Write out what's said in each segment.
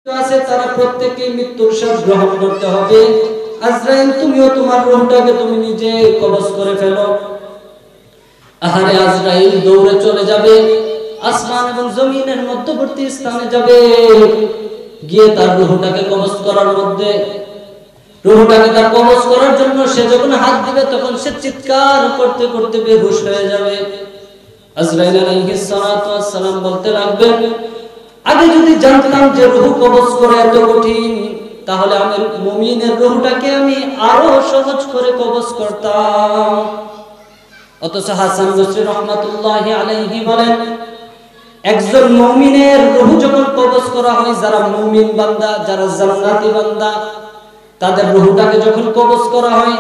আছে তারা প্রত্যেককে মৃত্যুর স্বাদ গ্রহণ করতে হবে। আজরাইল তুমিও তোমার রূহটাকে তুমি নিজে কবজ করে ফেলো। আহারে আজরাইল দৌড়ে চলে যাবে, আসমান এবং জমিনের মধ্যবর্তী স্থানে যাবে, গিয়ে তার রূহটাকে কবজ করার মধ্যে রূহটাকে তার কবজ করার জন্য সে যখন হাত দিবে তখন সে চিৎকার করতে করতে বেহুশ হয়ে যাবে। আজরাইল আলাইহিস সালাতু ওয়াস সালাম বলতে লাগবেন, আগে যদি জানতাম যে রূহ কবজ করা এত কঠিন, তাহলে আমি মুমিনের রূহটাকে আমি আরো সহজ করে কবজ করতাম। অথচ হাসান বসরি রাহমাতুল্লাহি আলাইহি বলেন, একজন মুমিনের রূহ যখন কবজ করা হয়, যারা মুমিন বান্দা, যারা জান্নাতি বান্দা, তাদের রূহটাকে যখন কবজ করা হয়,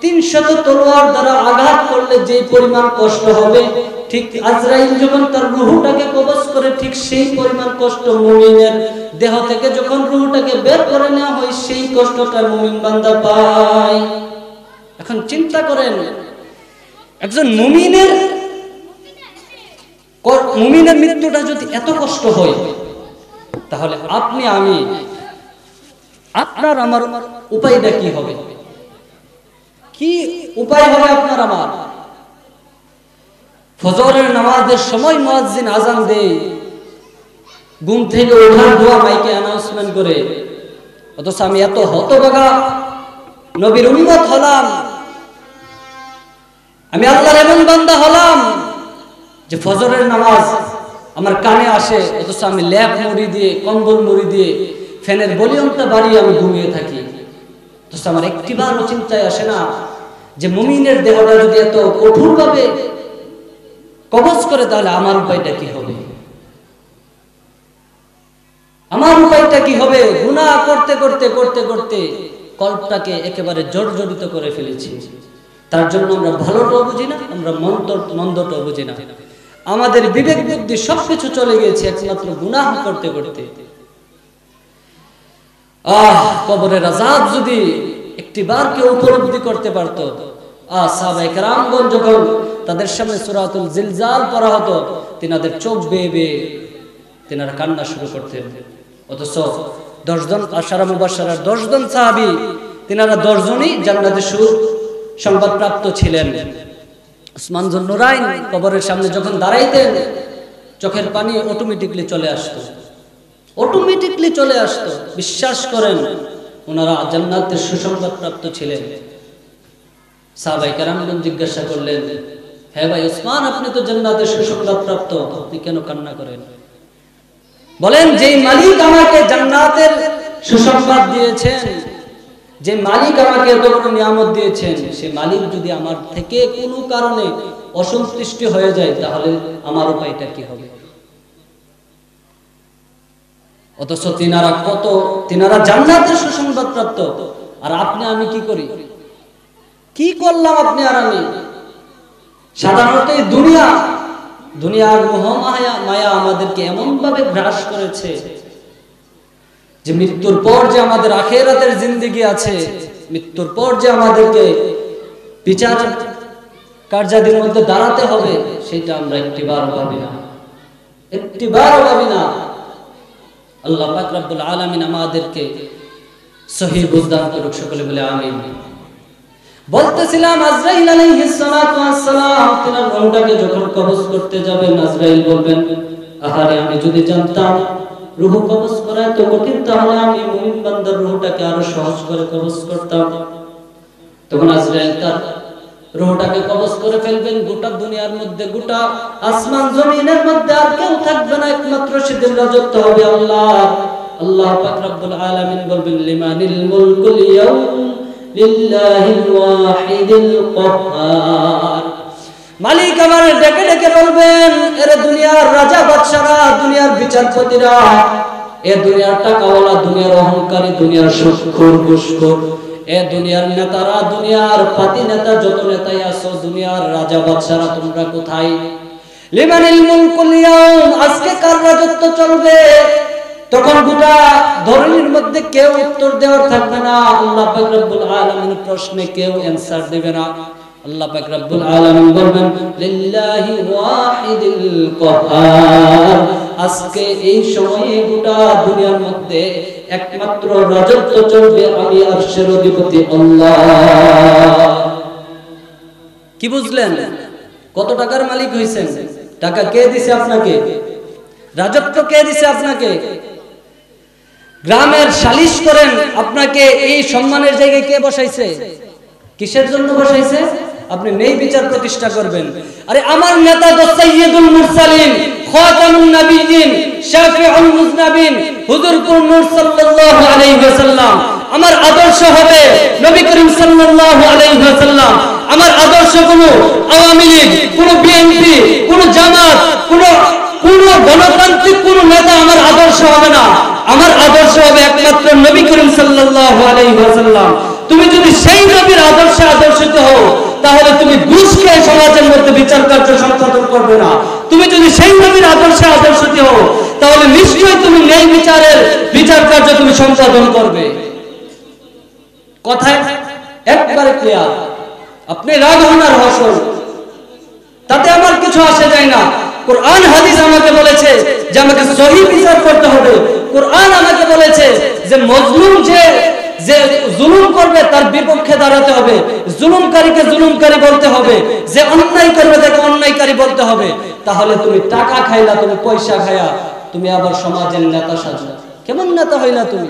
300 তলোয়ার দ্বারা আঘাত করলে যে পরিমাণ কষ্ট হবে, ঠিক আজরাইল যখন তার রূহটাকে কবজ করে ঠিক সেই পরিমাণ কষ্ট মুমিনের দেহ থেকে যখন রূহটাকে বের করে নেওয়া হয়, সেই কষ্টটা মুমিন বান্দা পায়। এখন চিন্তা করেন, একজন মুমিনের মৃত্যুটা যদি এত কষ্ট হয়, তাহলে আপনি আমি আপনার আমার উপায়টা কি হবে? কি উপায় হবে আপনার আমার? ফজরের নামাজের সময় মুয়াজ্জিন আযান দেয়, ঘুম থেকে ওঠার দোয়া মাইকে অ্যানাউন্সমেন্ট করে, অথচ আমি এত হতভাগা নবীর উম্মত হলাম, আমি আল্লাহর এমন বান্দা হলাম যে ফজরের নামাজ আমার কানে আসে, অথচ আমি ল্যাপ মুড়ি দিয়ে, কম্বল মুড়ি দিয়ে, ফ্যানের ভলিউমটা বাড়িয়ে আমি ঘুমিয়ে থাকি। অথচ আমার একটিবারও চিন্তায় আসে না যে মুমিনের দেহটা যদি এত কঠোরভাবে কবজ করে, তাহলে আমার উপায়টা কি হবে? আমার উপায়টা কি হবে? গুনাহ করতে করতে করতে করতে কল্পটাকে একেবারে জর্জরিত করে ফেলেছি। তার জন্য আমরা ভালোটাও বুঝি না, আমরা মন্দটাও বুঝি না, আমাদের বিবেক বুদ্ধি সবকিছু চলে গেছে একমাত্র গুনাহ করতে করতে। কবরের আযাব যদি একটিবার কেউ উপলব্ধি করতে পারত, সাহাবায়ে কেরামগণ যখন তাদের সামনে সূরাতুল জিলজাল পড়া হতো, তিনাদের চোখ বেয়ে বেয়ে তিনারা কান্না শুরু করতেন। অথচ 10 জন আশারা মুবাশশারার 10 জন সাহাবী, তিনারা 10 জনই জান্নাতে সংবাদপ্রাপ্ত ছিলেন। উসমান যুন নুরাইন কবরের সামনে যখন দাঁড়াইতেন, চোখের পানি অটোমেটিকলি চলে আসতো। বিশ্বাস করেন, ওনারা জান্নাতের সুসংবাদপ্রাপ্ত ছিলেন। সাহাবায়ে কেরামগণ জিজ্ঞাসা করলেন, হ্যাঁ ভাই উসমান, আপনি তো জান্নাতের সুসংবাদপ্রাপ্ত, আপনি কেন কান্না করেন? বলেন, যে মালিক আমাকে জান্নাতের সুসংবাদ দিয়েছেন, যে মালিক আমাকে এত বড় নিয়ামত দিয়েছেন, সেই মালিক যদি আমার থেকে কোনো কারণে অসন্তুষ্ট হয়ে যায়, তাহলে আমার উপায়টা কি হবে? অথচ তিনারা জান্নাতের সুসংবাদ প্রাপ্ত, আর আপনি আমি কি করি? কি করলাম আপনি আর আমি? সাধারণত এই দুনিয়ার মোহ মায়া আমাদেরকে এমন ভাবে গ্রাস করেছে যে মৃত্যুর পর যে আমাদের আখিরাতের জিন্দেগি আছে, মৃত্যুর পর যে আমাদেরকে বিচার কার্যাদির মধ্যে দাঁড়াতে হবে, সেটা আমরা একটিবারও ভাবি না। আল্লাহ পাক রব্বুল আলামিন আমাদেরকে সহিহ বুঝদান করুক, সকলে বলে আমিন। বলতেছিলাম, আজরাইল আলাইহিস সালাতু ওয়াস সালাম তিনার রূহটাকে যখন কবজ করতে যাবেন, আজরাইল বলবেন, আহারে আমি যদি জানতাম রূহ কবজ করা এত কঠিন, তাহলে আমি মুমিন বান্দার রূহটাকে আরো সহজ করে কবজ করতাম। তখন আজরাইল তার রূহটাকে কবজ করে ফেলবেন। গোটা দুনিয়ার মধ্যে, গোটা আসমান জমিনের মধ্যে আর কেউ থাকবে না, একমাত্র সেদিন রাজত্ব হবে আল্লাহ পাক রব্বুল আলামিন বলবেন, লিমানিল মুলকুল ইয়াউম লিল্লাহিল ওয়াহিদিল কাহ্হার। মালিক আমার ডেকে ডেকে বলবেন, এরে দুনিয়ার রাজা বাদশারা, দুনিয়ার বিচারপতিরা, এ দুনিয়ার টাকাওয়ালা, দুনিয়ার অহংকারী, দুনিয়ার সুদখোর ঘুষখোর, এ দুনিয়ার নেতারা, দুনিয়ার পাতি নেতা, যত নেতাই আছো, দুনিয়ার রাজা বাদশারা, তোমরা কোথায়? লিমানিল মুলকুল ইয়াউম, আজকে কার রাজত্ব চলবে? তখন গোটা ধরনীর মধ্যে কেউ উত্তর দেওয়ার থাকবে না। আল্লাহ পাক রব্বুল আলামিনের প্রশ্নে কেউ অ্যানসার দেবে না। আল্লাহ পাক রব্বুল আলামিন বলবেন, লিল্লাহি ওয়াহিদিল কাহ্হার, আজকে এই সময়ে গোটা দুনিয়ার মধ্যে একমাত্র রাজত্ব চলবে আমি আরশের অধিপতি আল্লাহ। কি বুঝলেন? কত টাকার মালিক হইছেন? টাকা কে দিছে আপনাকে? রাজত্ব কে দিছে আপনাকে? গ্রামের সালিশ করেন, আপনাকে এই সম্মানের জায়গায় কে বসাইছে? কিসের জন্য বসাইছে? আপনি ন্যায় বিচার প্রতিষ্ঠা করবেন। আরে আমার নেতা তো সাইয়্যিদুল মুরসালিন, খাতামুন নবিয়্যিন, শাফিউল মুযনিবিন, হুজুরপুর নূর সাল্লাল্লাহু আলাইহি ওয়াসাল্লাম। আমার আদর্শ হবে নবী করিম সাল্লাল্লাহু আলাইহি ওয়াসাল্লাম। আমার আদর্শ কোনো আওয়ামী লীগ, কোনো বিএনপি, কোনো জামাত, কোনো গণতান্ত্রিক কোনো নেতা আমার আদর্শ হবে না। আমার আদর্শ হবে একমাত্র নবী করিম সাল্লাল্লাহু আলাইহি ওয়াসাল্লাম। তুমি যদি সেই নবীর আদর্শে আদর্শিত হও, তাহলে তুমি ঘুষ খেয়ে সমাজের মধ্যে বিচার কার্য সম্পাদন করবে না। তুমি যদি সেই নবীর আদর্শে আদর্শিত হও, তাহলে নিশ্চয়ই তুমি ন্যায় বিচারের বিচার কার্য তুমি সম্পাদন করবে। কথায় একবারে ক্লিয়ার। আপনি রাগ হন আর হসন, তাতে আমার কিছু আসে যায় না। কোরআন হাদিস আমাকে বলেছে যে আমাকে সহি বিচার করতে হবে। কোরআন আমাকে বলেছে যে মজলুম যে জুলুম করবে তার বিপক্ষে দাঁড়াতে হবে, জুলুমকারীকে জুলুমকারী বলতে হবে, যে অন্যায় করবে তাকে অন্যায়কারী বলতে হবে। তাহলে তুমি টাকা খাইলা, তুমি পয়সা খায়া তুমি আবার সমাজের নেতা সাজলা। কেমন নেতা হইলা তুমি?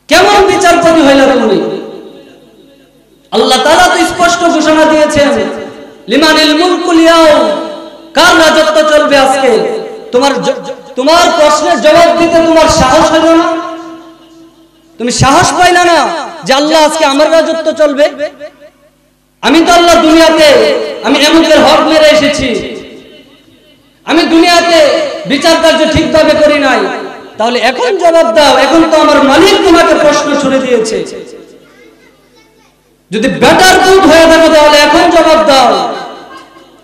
কেমন বিচারপতি হইলা তুমি? আল্লাহ তাআলা তো স্পষ্ট ঘোষণা দিয়েছেন, লিমানিল মুলকুল ইয়াউম, কার রাজত্ব চলবে আজকে? তোমার প্রশ্নের জবাব দিতে তোমার সাহস হলো না? তুমি সাহস পাইলা না যে আল্লাহ আজকে আমার রাজত্ব চলবে? আমি তো আল্লাহ দুনিয়াতে আমি এমনদের হক মেরে এসেছি, আমি দুনিয়াতে বিচার কার্য ঠিকভাবে করি নাই। তাহলে এখন জবাব দাও, এখন তো আমার মালিক তোমাকে প্রশ্ন ছুড়ে দিয়েছে। যদি বেটার দুধ হয়ে থাকে তাহলে এখন জবাব দাও।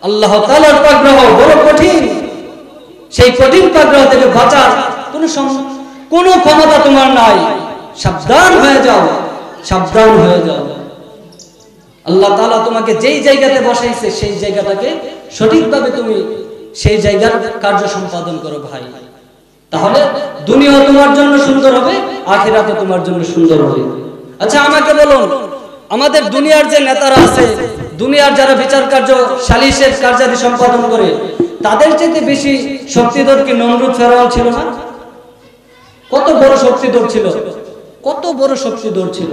আল্লাহ তাআলার পাকড়াহ বড় কঠিন, সেই কঠিন পাকড়াহ থেকে বাঁচার কোনো ক্ষমতা তোমার নাই। সাবধান হয়ে যাও, সাবধান হয়ে যাও। আল্লাহ তাআলা তোমাকে যেই জায়গাতে বসাইছে সেই জায়গাটাকে সঠিকভাবে তুমি সেই জায়গার কার্য সম্পাদন করো ভাই। তাহলে দুনিয়া তোমার জন্য সুন্দর হবে, আখিরাতও তোমার জন্য সুন্দর হবে। আচ্ছা আমাকে বলুন, আমাদের দুনিয়ার যে নেতারা আছে, দুনিয়ার যারা বিচার কার্য সালিশের কার্যাদি সম্পাদন করে, তাদের চাইতে বেশি শক্তিধর কি নমরুদ ফেরাউন ছিল না? কত বড় শক্তিধর ছিল, কত বড় শক্তিধর ছিল।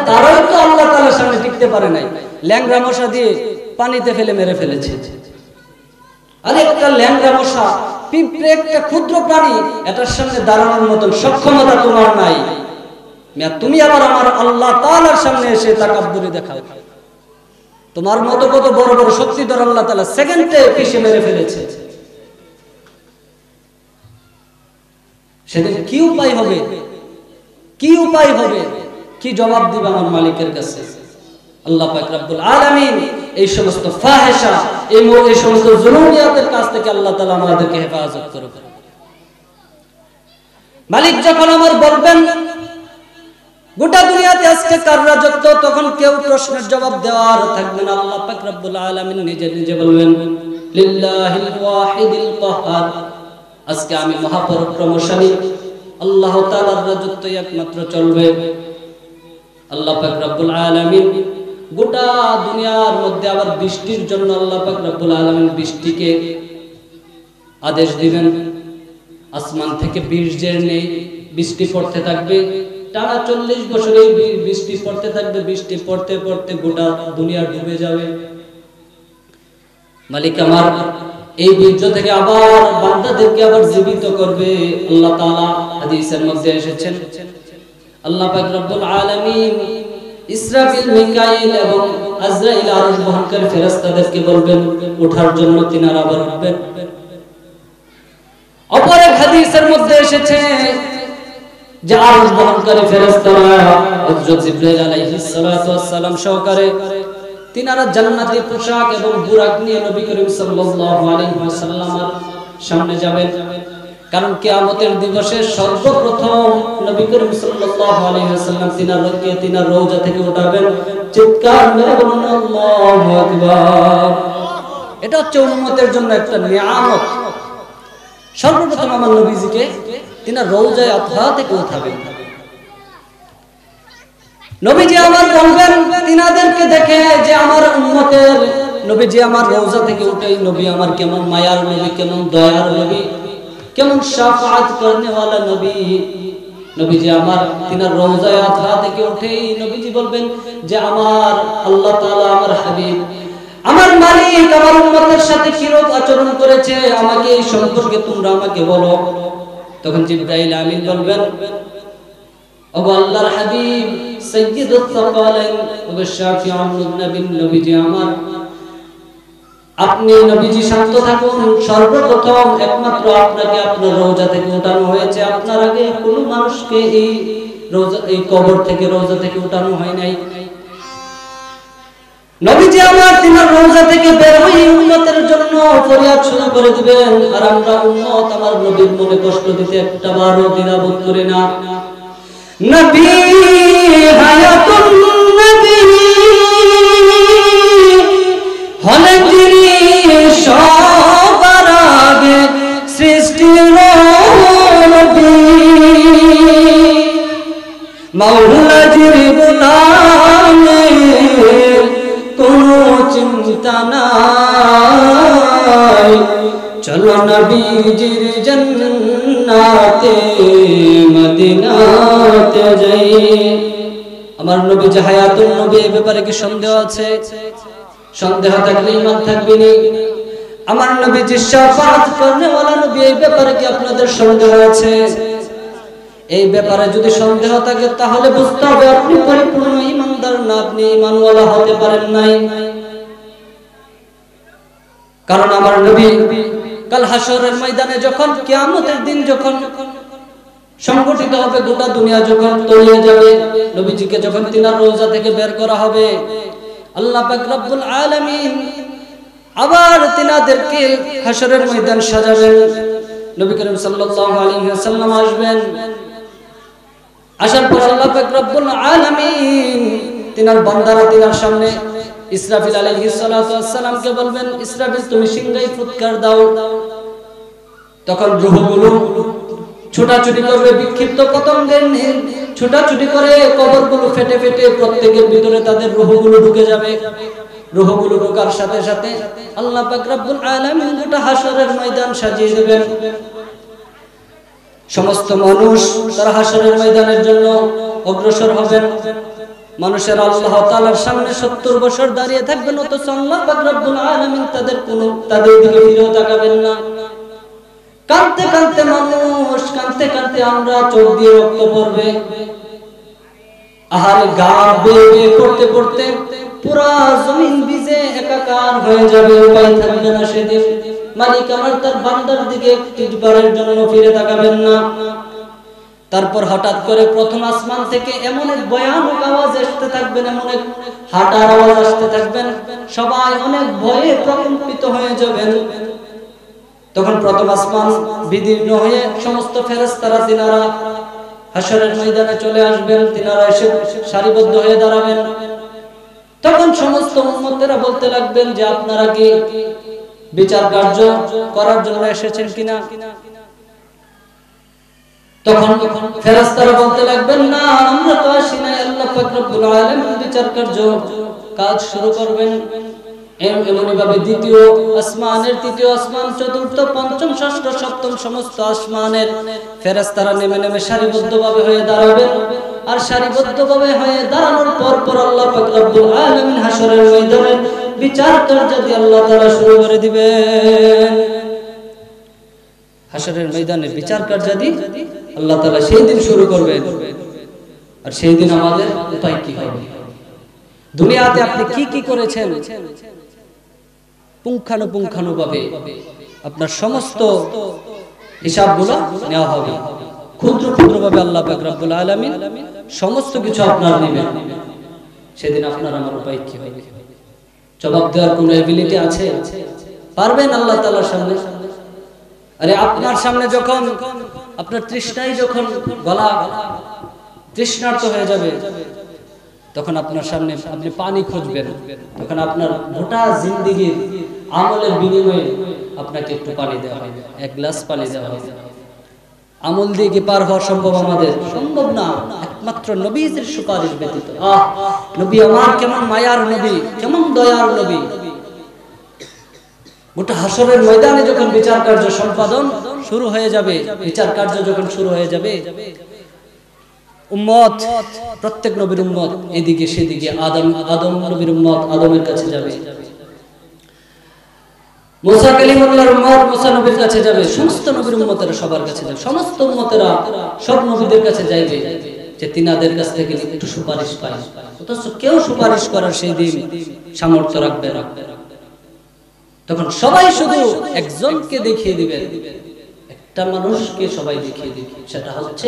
তারাই তো আল্লাহ তাআলার সামনে টিকতে পারে নাই, ল্যাংড়া মশা দিয়ে পানিতে ফেলে মেরে ফেলেছে। আরে একটা ল্যাংড়া মশা, পিঁপড়ে, একটা ক্ষুদ্র প্রাণী, এটার সামনে দাঁড়ানোর মতন সক্ষমতা তোমার নাই। তুমি আবার আমার আল্লাহ তাআলার সামনে এসে তাকাব্বুরি দেখাও। তোমার মতো কত বড় বড় শক্তিধর আল্লাহ তাআলা সেকেন্ডে পিষে মেরে ফেলেছে। সেদিন কি উপায় হবে? কি উপায় হবে? কি জবাব দিবে আমার মালিকের কাছে? আল্লাহ পাক রব্বুল আলামিন এই সমস্ত ফাহিশা, এই সমস্ত জুলুমিয়াতের কাছ থেকে আল্লাহ তাআলা আমাদেরকে হেফাজত করুক। মালিক যখন আমার বলবেন গোটা দুনিয়াতে আজকে কার রাজত্ব, তখন কেউ প্রশ্নের জবাব দেওয়ার থাকবে না। আল্লাহ পাক রব্বুল আলামিন নিজে নিজে বলবেন, লিল্লাহিল ওয়াহিদিল কাহ্হার, আজকে আমি মহাপরাক্রমশালী আল্লাহ তাআলার রাজত্বই একমাত্র চলবে। আল্লাহ পাক রব্বুল আলামিন গোটা দুনিয়ার মধ্যে আবার বৃষ্টির জন্য আল্লাহ পাক রব্বুল আলামিন বৃষ্টিকে আদেশ দিবেন। আসমান থেকে বীর্যের নেই বৃষ্টি পড়তে থাকবে, টানা 40 বছর এই বৃষ্টি পড়তে থাকবে। বৃষ্টি পড়তে পড়তে গোটা দুনিয়া ডুবে যাবে। মালিক আমার এই বীর্য থেকে আবার বান্দাদেরকে আবার জীবিত করবে। আল্লাহ তাআলা হাদিসের মধ্যে এসেছেন, আল্লাহ পাক রব্বুল আলামিন ইসরাফিল, মিকাইল এবং আজরাইল আরশ বহনকারী ফেরেশতাদেরকে বলবেন ওঠার জন্য, তিনারা আবার উঠবেন। অপর এক হাদিসের মধ্যে এসেছে যে আরশ বহনকারী ফেরেশতারা হযরত জিবরাইল আলাইহিস সালাতু ওয়াস সালাম সহকারে তিনারা জান্নাতি পোশাক এবং বুরাক নিয়ে নবী করিম সাল্লাল্লাহু আলাইহি ওয়াসাল্লামের সামনে যাবেন। কারণ কিয়ামতের দিবসে সর্বপ্রথম নবী করিম সাল্লাল্লাহু আলাইহি ওয়াসাল্লাম তিনার রওজা থেকে উঠাবেন। চিৎকার মেরে বলুন আল্লাহু আকবার। এটা হচ্ছে উম্মতের জন্য একটা নিয়ামত। সর্বপ্রথম আমার নবীজিকে তিনার রওজায়ে আতহা থেকে উঠাবেন। নবীজি আমার বলবেন তিনাদেরকে দেখে যে আমার উম্মতের নবীজি আমার রওজা থেকে উঠেই নবী আমার কেমন মায়ার নবী, কেমন দয়ার নবী, কেমন শাফাআত করনেওয়ালা নবী। নবীজি আমার তিনার রওজায়ে আতহা থেকে উঠেই নবীজি বলবেন যে আমার আল্লাহ তাআলা, আমার হাবিব, আমার মালিক আমার উম্মতের সাথে কিরূপ আচরণ করেছে আমাকে এই সম্পর্কে তোমরা আমাকে বলো। তখন জিবরাইল আমিন বলবেন, ওগো আল্লাহর হাবিব সাইয়্যিদুস সাকালাইন ওগো শাফিউন নবীন নবীজি আমার, আপনি নবীজি শান্ত থাকুন। সর্বপ্রথম একমাত্র আপনাকে আপনার রওজা থেকে উঠানো হয়েছে, আপনার আগে কোনো মানুষকে এই রওজা, এই কবর থেকে রওজা থেকে উঠানো হয় নাই। নবীজি আমার তিনার রওজা থেকে বের হয়ে উম্মতের জন্য ফরিয়াদ শুরু করে দিবেন। আর আমরা উম্মত আমার নবীর মনে কষ্ট দিতে একটা বারও দ্বিধাবোধ করি না। নবী হায়াতুন নবী হলেন যিনি সবার আগে সৃষ্টির নবী, মাওলাজির গোলামের কোনো চিন্তা নাই, চলো নবীজির জান্নাতে মদিনাতে যাই। আমার নবী যে হায়াতুন নবী, এই ব্যাপারে কি সন্দেহ আছে? সন্দেহ থাকলে ঈমান থাকবে না। আমার নবী যে শাফাআত করনেওয়ালা নবী, এই ব্যাপারে কি আপনাদের সন্দেহ আছে? এই ব্যাপারে যদি সন্দেহ থাকে তাহলে বুঝতে হবে আপনি পরিপূর্ণ ঈমানদার না, আপনি ঈমানওয়ালা হতে পারেন নাই। কারণ আমার নবী কাল হাশরের ময়দানে যখন কিয়ামতের দিন যখন সংগঠিত হবে, গোটা দুনিয়া যখন তলিয়ে যাবে, নবীজিকে যখন তিনার রওজা থেকে বের করা হবে, আল্লাহ পাক রব্বুল আলামিন আবার তিনাদেরকে হাশরের ময়দান সাজাবেন। নবী করিম সাল্লাল্লাহু আলাইহি ওয়াসাল্লাম আসবেন। আসার পর আল্লাহ পাক রব্বুল আলামিন তিনার বান্দারা তিনার সামনে ইসরাফিল আলাইহিস সালাতু ওয়াস সালামকে বলবেন, ইসরাফিল তুমি সিংহায় ফুৎকার দাও। তখন রূহগুলো ছোটাছুটি করবে, বিক্ষিপ্ত পতঙ্গের ন্যায় ছোটাছুটি করে কবরগুলো ফেটে ফেটে প্রত্যেকের ভিতরে তাদের রূহগুলো ঢুকে যাবে। রূহগুলো ঢোকার সাথে সাথে আল্লাহ পাক রব্বুল আলামিন গোটা হাশরের ময়দান সাজিয়ে দেবেন। সমস্ত মানুষ তারা হাশরের ময়দানের জন্য অগ্রসর হবেন। মানুষের আল্লাহ তাআলার সামনে 70 বছর দাঁড়িয়ে থাকবেন, অথচ আল্লাহ পাক রব্বুল আলামিন তাদের দিকে ফিরেও তাকাবেন না। কাঁদতে কাঁদতে মানুষ, কাঁদতে কাঁদতে আমরা, চোখ দিয়ে রক্ত পড়বে। আহারে গা বেয়ে পড়তে পড়তে পুরা জমিন ভিজে একাকার হয়ে যাবে, উপায় থাকবে না সেদিন। মালিক আমার তার বান্দার দিকে একটিবারের জন্য ফিরে তাকাবেন না। তারপর হঠাৎ করে প্রথম আসমান থেকে এমন এক ভয়ানক আওয়াজ আসতে থাকবেন, এমন এক হাঁটার আওয়াজ আসতে থাকবেন, সবাই অনেক ভয়ে প্রকম্পিত হয়ে যাবেন। তখন প্রথম আসমান বিদীর্ণ হয়ে সমস্ত ফেরেশতারা তিনারা হাশরের ময়দানে চলে আসবেন। তিনারা এসে সারিবদ্ধ হয়ে দাঁড়াবেন। তখন সমস্ত উম্মতেরা বলতে লাগবেন যে আপনারা কি বিচার কার্য করার জন্য এসেছেন কিনা? তখন ফেরেশতারা বলতে লাগবেন, না আমরা তো আসি নাই, আল্লাহ পাক রব্বুল আলামিন বিচার কার্য কাজ শুরু করবেন। এমনই ভাবে দ্বিতীয় আসমানের, তৃতীয় আসমান, চতুর্থ, পঞ্চম, ষষ্ঠ, সপ্তম সমস্ত আসমানের ফেরেশতারা নেমে নেমে সারিবদ্ধভাবে হয়ে দাঁড়াবেন। আর সারিবদ্ধভাবে হয়ে দাঁড়ানোর পর পর আল্লাহ পাক রব্বুল আলামিন হাশরের ময়দানে বিচার কার্য দিয়ে আল্লাহ তাআলা শুরু করে দিবেন। হাশরের ময়দানে বিচার কার্য দিয়ে আল্লাহ তাআলা সেই দিন শুরু করবেন। আর সেই দিন আমাদের উপায় কি হবে? দুনিয়াতে আপনি কি কি করেছেন পুঙ্খানুপুঙ্খানুভাবে আপনার সমস্ত হিসাবগুলো নেওয়া হবে। ক্ষুদ্র ক্ষুদ্রভাবে আল্লাহ পাক রব্বুল আলামিন সমস্ত কিছু আপনার নেবেন। সেদিন আপনার আমার উপায় কি হবে? জবাব দেওয়ার কোনো এবিলিটি আছে? পারবেন আল্লাহ তাআলার সামনে? আরে আপনার সামনে যখন আপনার তৃষ্ণায় যখন গলা তৃষ্ণার্ত হয়ে যাবে, তখন আপনার সামনে আপনি পানি খুঁজবেন, তখন আপনার গোটা জিন্দেগির আমলের বিনিময়ে আপনাকে একটু পানি দেওয়া হবে, এক গ্লাস পানি দেওয়া হবে। আমল দিয়ে কি পার হওয়া সম্ভব? আমাদের সম্ভব না, একমাত্র নবীদের সুপারিশ ব্যতীত। নবী আমার কেমন মায়ার নবী, কেমন দয়ার নবী। গোটা হাসরের ময়দানে যখন বিচার কার্য সম্পাদন শুরু হয়ে যাবে, বিচার কার্য যখন শুরু হয়ে যাবে, উম্মত, প্রত্যেক নবীর উম্মত এদিকে সেদিকে, আদম নবীর উম্মত আদমের কাছে যাবে, মুসা কালিমুল্লাহর উম্মত মুসা নবীর কাছে যাবে, সমস্ত নবীর উম্মতেরা সবার কাছে যাবে, সমস্ত উম্মতেরা সব নবীদের কাছে যাইবে যে তিনাদের কাছ থেকে একটু সুপারিশ পায়। অথচ কেউ সুপারিশ করার সেই দিন সামর্থ্য রাখবে না। তখন সবাই শুধু একজনকে দেখিয়ে দিবে, একটা মানুষকে সবাই দেখিয়ে দিবে, সেটা হচ্ছে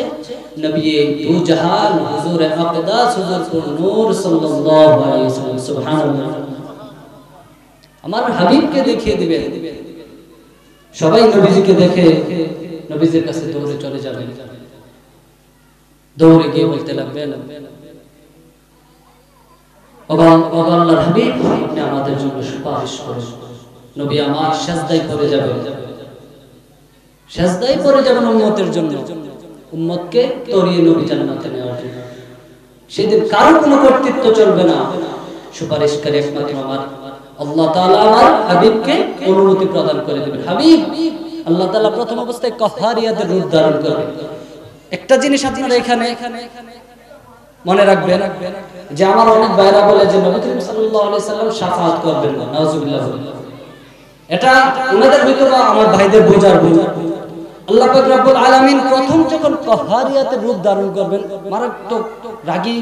নবী দু জাহান হুজুর আকদাস হুজুর নূর সাল্লাল্লাহু আলাইহি ওয়াসাল্লাম। সুবহানাল্লাহ, আমার হাবিবকে দেখিয়ে দিবেন। সবাই নবীজিকে দেখে নবীজির কাছে দৌড়ে চলে যাবেন, দৌড়ে গিয়ে বলতে লাগবেন, আল্লাহর হাবিব আপনি আমাদের জন্য সুপারিশ করুন। নবী আমার সিজদায় পড়ে যাবেন, সিজদায় পড়ে যাবেন উম্মতের জন্য, উম্মতকে তরিয়ে নবী জান্নাতে নেওয়ার জন্য। সেদিন কারো কোনো কর্তৃত্ব চলবে না, সুপারিশকারী একমাত্র আমার আল্লাহ তাআলা আমার হাবিবকে অনুমতি প্রদান করে দেবেন। হাবিব আল্লাহ তাআলা প্রথম অবস্থায় কাহারিয়াতের রূপ ধারণ করবেন। একটা জিনিস আপনারা এখানে মনে রাখবেন যে আমার অনেক ভাইরা বলে যে নবী করিম সাল্লাল্লাহু আলাইহি সাল্লাম শাফাআত করবেন না, নাউজুবিল্লাহ। এটা ওনাদের ভিতরে আমার ভাইদের বোঝার ভুল। আল্লাহ পাক রব্বুল আলামিন প্রথম যখন কাহারিয়াতের রূপ ধারণ করবেন, মারাত্মক রাগী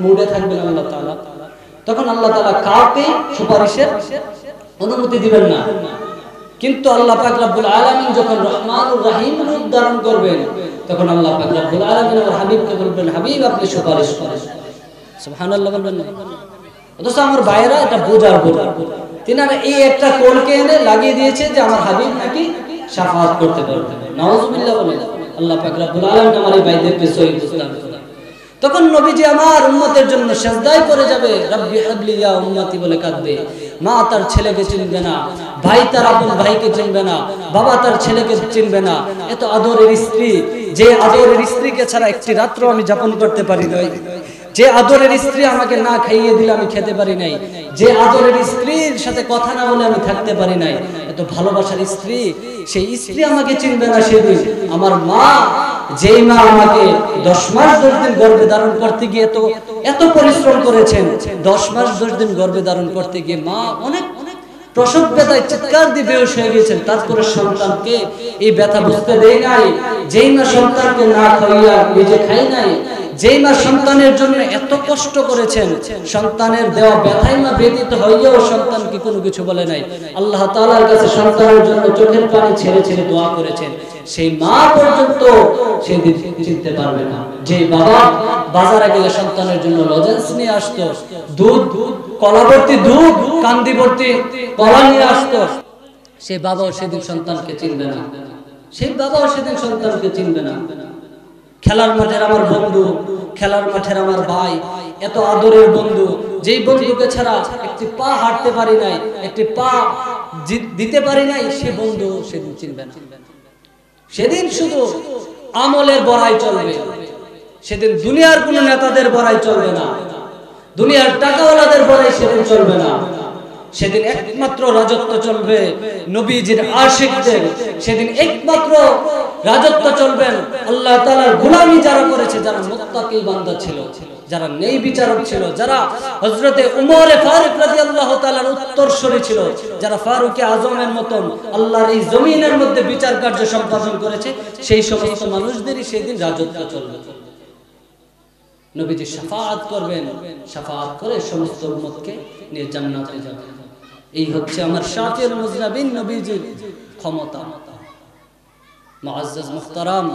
মুডে থাকবেন আল্লাহ তাআলা, তখন আল্লাহ তাআলা কাউকে সুপারিশের অনুমতি দিবেন না। কিন্তু আল্লাহ পাক রব্বুল আলামিন যখন রহমানুর রহিম রূপ ধারণ করবেন, তখন আল্লাহ পাক রব্বুল আলামিন আমার হাবিবকে বলবেন, হাবিব আপনি সুপারিশ করেন। সুবহানাল্লাহ বলবেন না? অথচ আমার ভাইরা এটা বোঝার ভুল। তিনারা এই একটা কোণকে এনে লাগিয়ে দিয়েছে যে আমার হাবিব নাকি শাফাআত করতে পারবে। নাউজুবিল্লাহ বলেন। আল্লাহ পাক রব্বুল আলামিন আমার এই ভাইদেরকে সহিহ বুঝলাম। তখন নবীজি আমার উম্মতের জন্য সিজদায় পড়ে যাবে, রব্বি হাবলি ইয়া উম্মতি বলে কাঁদবে। মা তার ছেলেকে চিনবে না, ভাই তার আপন ভাইকে চিনবে না, বাবা তার ছেলেকে চিনবে না। এত আদরের স্ত্রী, যে আদরের স্ত্রীকে ছাড়া একটি রাত্র আমি যাপন করতে পারি নাই, যে আদরের স্ত্রী আমাকে না খাইয়ে দিলে আমি খেতে পারি নাই, যে আদরের স্ত্রীর সাথে কথা না বলে আমি থাকতে পারি নাই, এত ভালোবাসার স্ত্রী, সেই স্ত্রী আমাকে চিনবে না সেদিন। আমার মা, যেই মা আমাকে 10 মাস 10 দিন গর্ভে ধারণ করতে গিয়ে এত পরিশ্রম করেছেন, 10 মাস 10 দিন গর্ভে ধারণ করতে গিয়ে মা অনেক প্রসব ব্যথায় চিৎকার দিয়ে বেহুশ হয়ে গেছেন, তারপরে সন্তানকে এই ব্যথা বুঝতে দেয় নাই। যেই মা সন্তানকে না খাইয়া নিজে খাই নাই, যেই মা সন্তানের জন্য এত কষ্ট করেছেন, সন্তানের দেওয়া ব্যথায় মা ব্যতীত হইয়াও সন্তানকে কোনো কিছু বলে নাই, আল্লাহ তাআলার কাছে সন্তানের জন্য চোখের পানি ছেড়ে ছেড়ে দোয়া করেছেন, সেই মা পর্যন্ত সেদিন চিনতে পারবে না। যে বাবা বাজারে গেলে সন্তানের জন্য লজেন্স নিয়ে আসতো, দুধ কলাবর্তী দুধ, কান্দি ভর্তি কলা নিয়ে আসতো, সেই বাবাও সেদিন সন্তানকে চিনবে না, সেই বাবাও সেদিন সন্তানকে চিনবে না। খেলার মাঠের আমার বন্ধু, খেলার মাঠের আমার ভাই, এত আদরের বন্ধু, যেই বন্ধুকে ছাড়া একটি পা হাঁটতে পারি নাই, একটি পা দিতে পারি নাই, সে বন্ধু সেদিন চিনবে না। সেদিন শুধু আমলের বড়াই চলবে, সেদিন দুনিয়ার কোন নেতাদের বড়াই চলবে না, দুনিয়ার টাকাওয়ালাদের বড়াই সেদিন চলবে না। সেদিন একমাত্র রাজত্ব চলবে নবীজির আশিকদের, সেদিন একমাত্র রাজত্ব চলবেন আল্লাহ তাআলার গোলামি যারা করেছে, যারা মুত্তাকি বান্দা ছিল, যারা নেই বিচারক ছিল, যারা হযরতে উমর ফারুক রাদিয়াল্লাহু তাআলার উত্তরসূরি ছিল, যারা ফারুকে আজমের মতন আল্লাহর এই জমিনের মধ্যে বিচার কার্য সম্পাদন করেছে, সেই সমস্ত মানুষদেরই সেদিন রাজত্ব চলবে। নবীজি শাফাআত করবেন, শাফাআত করে সমস্ত উম্মতকে নিয়ে জান্নাতে যাবেন। এই হচ্ছে আমার শাফিউল মুজনাবিন নবীজির ক্ষমতা। মুআজ্জাজ মুহতারাম,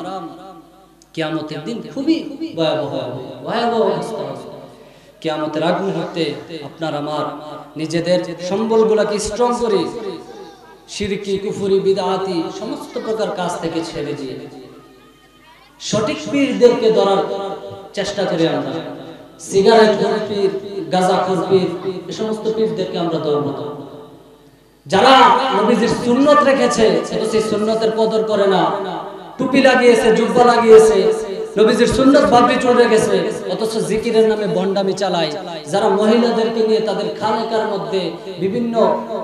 কিয়ামতের দিন খুবই ভয়াবহ অবস্থা। কিয়ামতের আগ মুহূর্তে আপনার আমার নিজেদের সম্বলগুলোকে স্ট্রং করে শিরকি, কুফরি, বিদআতি সমস্ত প্রকার কাজ থেকে ছেড়ে দিয়ে সঠিক পীরদেরকে ধরার চেষ্টা করি আমরা। সিগারেট পীর, গাঁজা পীর, এই সমস্ত পীরদেরকে আমরা ধরব না। যারা নবীজির সুন্নত রেখেছে কিন্তু সেই সুন্নতের কদর করে না, টুপি লাগিয়েছে, জুব্বা লাগিয়েছে, নবীজির সুন্নত বাপি চলে রেখেছে, অথচ জিকিরের নামে বন্ডামি চালায়। যারা মহিলাদেরকে নিয়ে তাদের খানেকার মধ্যে বিভিন্ন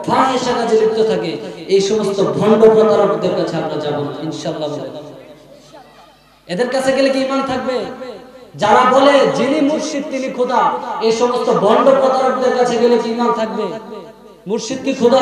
ফাহিশা কাজে লিপ্ত থাকে, এই সমস্ত ভণ্ড প্রতারকদের কাছে আমরা যাব না ইনশাআল্লাহ। এদের কাছে গেলে কি ঈমান থাকবে? যারা বলে যিনি মুর্শিদ তিনি খোদা, এই সমস্ত ভণ্ড প্রতারকদের কাছে গেলে কি ঈমান থাকবে? মুর্শিদ কি খোদা?